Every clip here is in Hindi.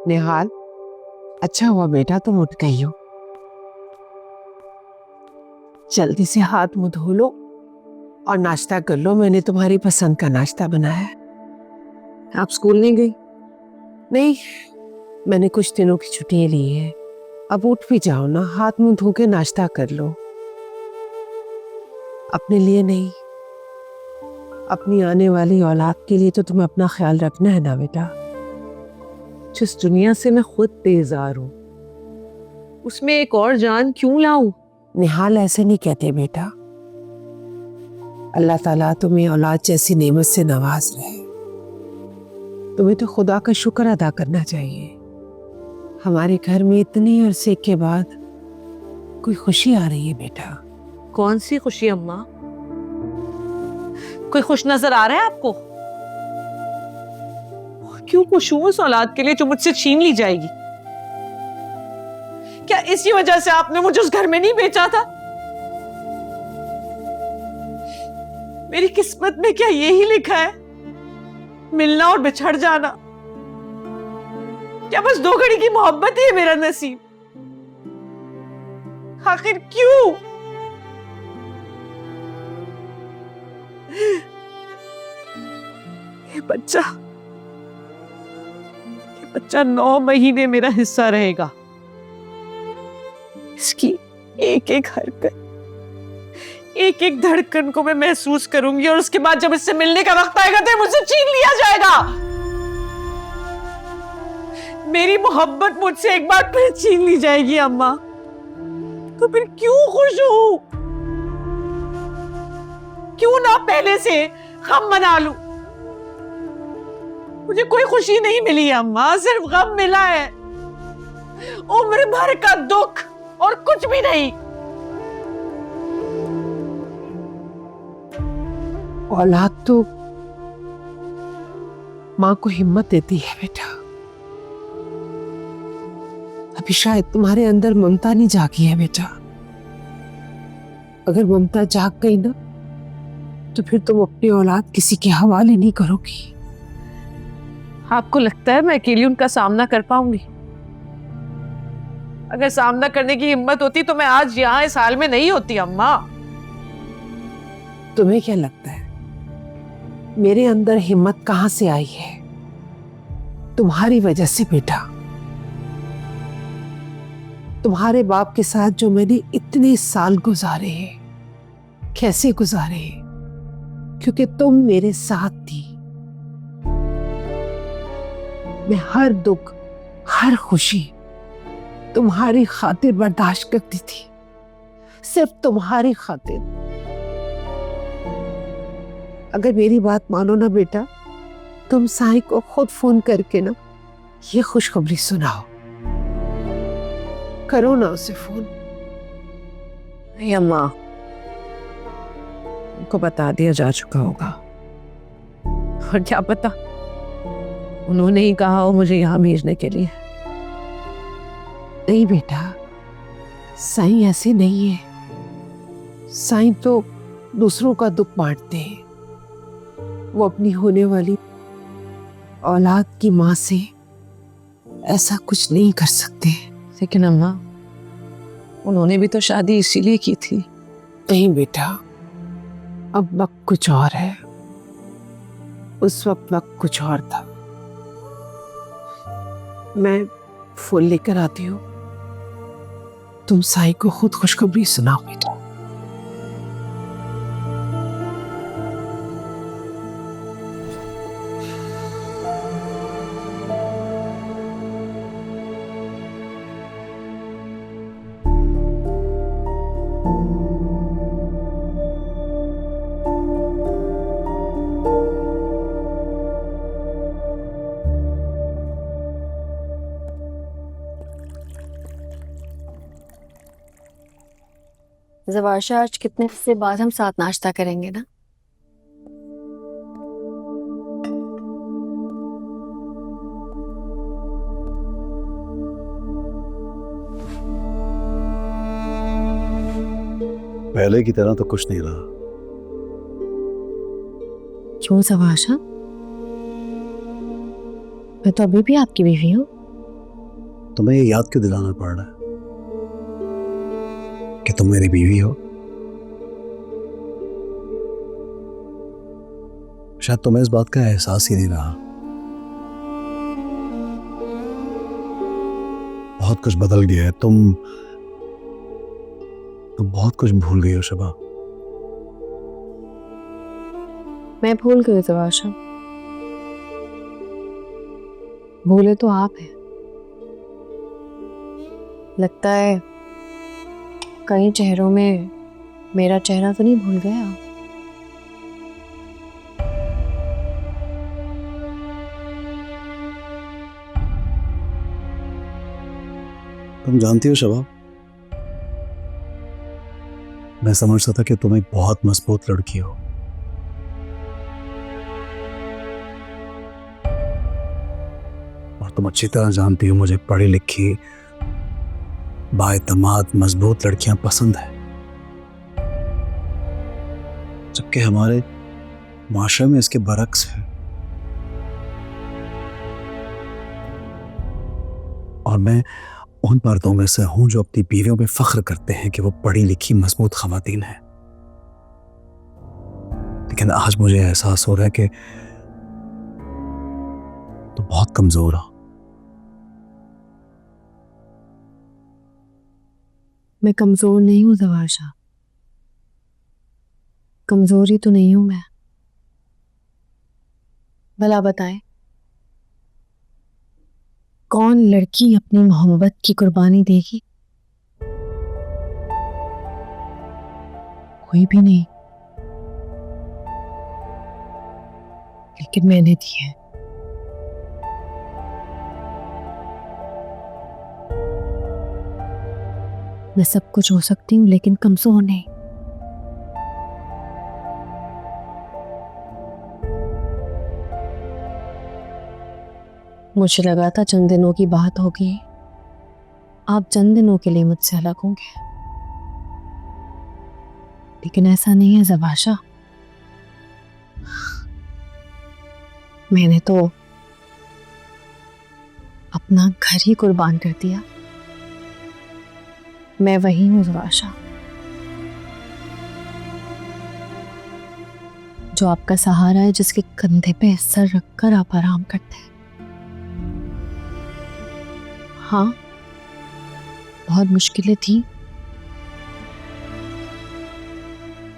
निहाल, अच्छा हुआ बेटा तुम उठ गई हो। जल्दी से हाथ मुंह धो लो और नाश्ता कर लो। मैंने तुम्हारी पसंद का नाश्ता बनाया है। आप स्कूल नहीं गई? नहीं, मैंने कुछ दिनों की छुट्टियां ली है। अब उठ भी जाओ ना, हाथ मुंह धो के नाश्ता कर लो। अपने लिए नहीं, अपनी आने वाली औलाद के लिए तो तुम्हें अपना ख्याल रखना है ना बेटा। जिस दुनिया से मैं खुद बेजार हूँ, उसमें एक और जान क्यों लाऊं? निहाल, ऐसे नहीं कहते बेटा। अल्लाह ताला तुम्हें औलाद जैसी नेमत से नवाज रहे। तुम्हें तो खुदा का शुक्र अदा करना चाहिए। हमारे घर में इतने अरसे के बाद कोई खुशी आ रही है बेटा। कौन सी खुशी अम्मा? कोई खुश नजर आ रहा है आपको? क्यों खुश हूं उस औलाद के लिए जो मुझसे छीन ली जाएगी? क्या इसी वजह से आपने मुझे उस घर में नहीं बेचा था? मेरी किस्मत में क्या यही लिखा है, मिलना और बिछड़ जाना? क्या बस 2 घड़ी की मोहब्बत ही है मेरा नसीब? आखिर क्यों? ये बच्चा 9 महीने मेरा हिस्सा रहेगा। इसकी एक एक हरकत, एक एक धड़कन को मैं महसूस करूंगी, और उसके बाद जब इससे मिलने का वक्त आएगा तो मुझसे छीन लिया जाएगा। मेरी मोहब्बत मुझसे एक बार फिर छीन ली जाएगी अम्मा। तो फिर क्यों खुश हूं? क्यों ना पहले से गम मना लूं? मुझे कोई खुशी नहीं मिली है अम्मा, सिर्फ गम मिला है। उम्र भर का दुख और कुछ भी नहीं। औलाद तो माँ को हिम्मत देती है बेटा। अभी शायद तुम्हारे अंदर ममता नहीं जागी है बेटा। अगर ममता जाग गई ना तो फिर तुम अपनी औलाद किसी के हवाले नहीं करोगी। आपको लगता है मैं अकेली उनका सामना कर पाऊंगी? अगर सामना करने की हिम्मत होती तो मैं आज यहाँ इस हाल में नहीं होती अम्मा। तुम्हें क्या लगता है मेरे अंदर हिम्मत कहां से आई है? तुम्हारी वजह से बेटा। तुम्हारे बाप के साथ जो मैंने इतने साल गुजारे हैं, कैसे गुजारे हैं? क्योंकि तुम मेरे साथ थी। मैं हर दुख, हर खुशी तुम्हारी खातिर बर्दाश्त करती थी, सिर्फ तुम्हारी खातिर। अगर मेरी बात मानो ना बेटा, तुम साईं को खुद फोन करके ना ये खुशखबरी सुनाओ। करो ना उसे फोन। नहीं अम्मा, उनको बता दिया जा चुका होगा। और क्या पता उन्होंने ही कहा हो मुझे यहाँ भेजने के लिए। नहीं बेटा, साईं ऐसे नहीं है। साईं तो दूसरों का दुख बांटते हैं। वो अपनी होने वाली औलाद की माँ से ऐसा कुछ नहीं कर सकते। लेकिन अम्मा, उन्होंने भी तो शादी इसीलिए की थी। नहीं बेटा, अब वक्त कुछ और है। उस वक्त कुछ और था। मैं फूल लेकर आती हूँ, तुम साईं को खुद खुशखबरी सुनाओ बेटा। ज़वाशा, आज कितने से बाद हम साथ नाश्ता करेंगे ना? पहले की तरह तो कुछ नहीं रहा। क्यों ज़वाशा? मैं तो अभी भी आपकी बीवी हूँ। तुम्हें ये याद क्यों दिलाना पड़ रहा है कि तुम मेरी बीवी हो? शायद तुम्हें इस बात का एहसास ही नहीं रहा। बहुत कुछ बदल गया है। तुम बहुत कुछ भूल गई हो शबा। मैं भूल गई तवाशा, भूले तो आप हैं। लगता है कई चेहरों में मेरा चेहरा तो नहीं भूल गया। तुम जानती हो शबा, मैं समझता था कि तुम एक बहुत मजबूत लड़की हो, और तुम अच्छी तरह जानती हो मुझे पढ़ी लिखी बाएतमाद मजबूत लड़कियां पसंद है। जबकि हमारे माशरे में इसके बरक्स है। और मैं उन मर्दों में से हूं जो अपनी बीवियों पे फख्र करते हैं कि वो पढ़ी लिखी मजबूत खवातीन हैं। लेकिन आज मुझे एहसास हो रहा है कि तो बहुत कमजोर हो। मैं कमजोर नहीं हूं तवाशा, कमजोरी तो नहीं हूं मैं। भला बताएं, कौन लड़की अपनी मोहब्बत की कुर्बानी देगी? कोई भी नहीं, लेकिन मैंने दी है। मैं सब कुछ हो सकती हूँ लेकिन कमजोर नहीं। मुझे लगा था चंद दिनों की बात होगी, आप चंद दिनों के लिए मुझसे अलग होंगे, लेकिन ऐसा नहीं है ज़बाशा। मैंने तो अपना घर ही कुर्बान कर दिया। मैं वही हूं ज़बाशा, जो आपका सहारा है, जिसके कंधे पे सर रखकर आप आराम करते हैं। हाँ, बहुत मुश्किलें थी,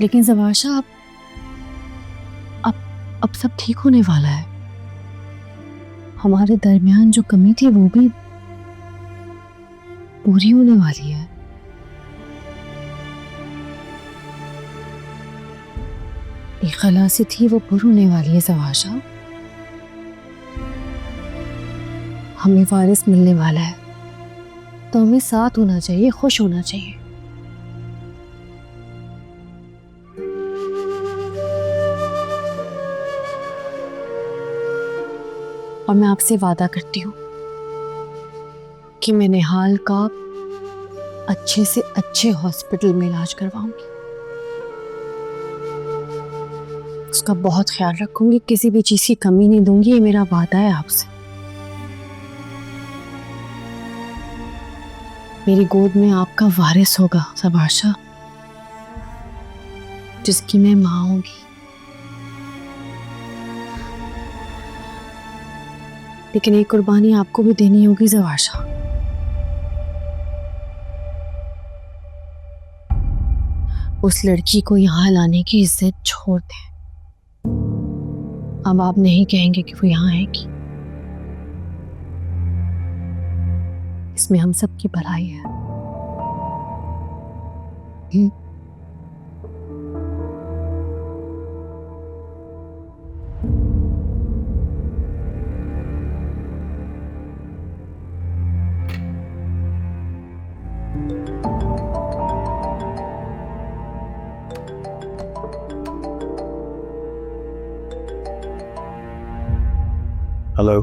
लेकिन ज़बाशा अब सब ठीक होने वाला है। हमारे दरमियान जो कमी थी वो भी पूरी होने वाली है। एक खलासी थी वो पूरी होने वाली है ज़बाशा। हमें वारिस मिलने वाला है, तो हमें साथ होना चाहिए, खुश होना चाहिए। और मैं आपसे वादा करती हूँ कि मैं निहाल का अच्छे से अच्छे हॉस्पिटल में इलाज करवाऊंगी। उसका बहुत ख्याल रखूंगी, किसी भी चीज की कमी नहीं दूंगी। ये मेरा वादा है आपसे। मेरी गोद में आपका वारिस होगा ज़बाशा, जिसकी मैं मां होंगी। लेकिन एक कुर्बानी आपको भी देनी होगी ज़बाशा। उस लड़की को यहाँ लाने की इज्जत छोड़ दें। अब आप नहीं कहेंगे कि वो यहाँ आएगी। इसमें हम सबकी भलाई है। हेलो।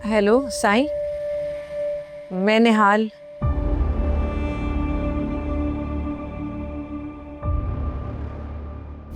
हेलो साईं, मैं निहाल।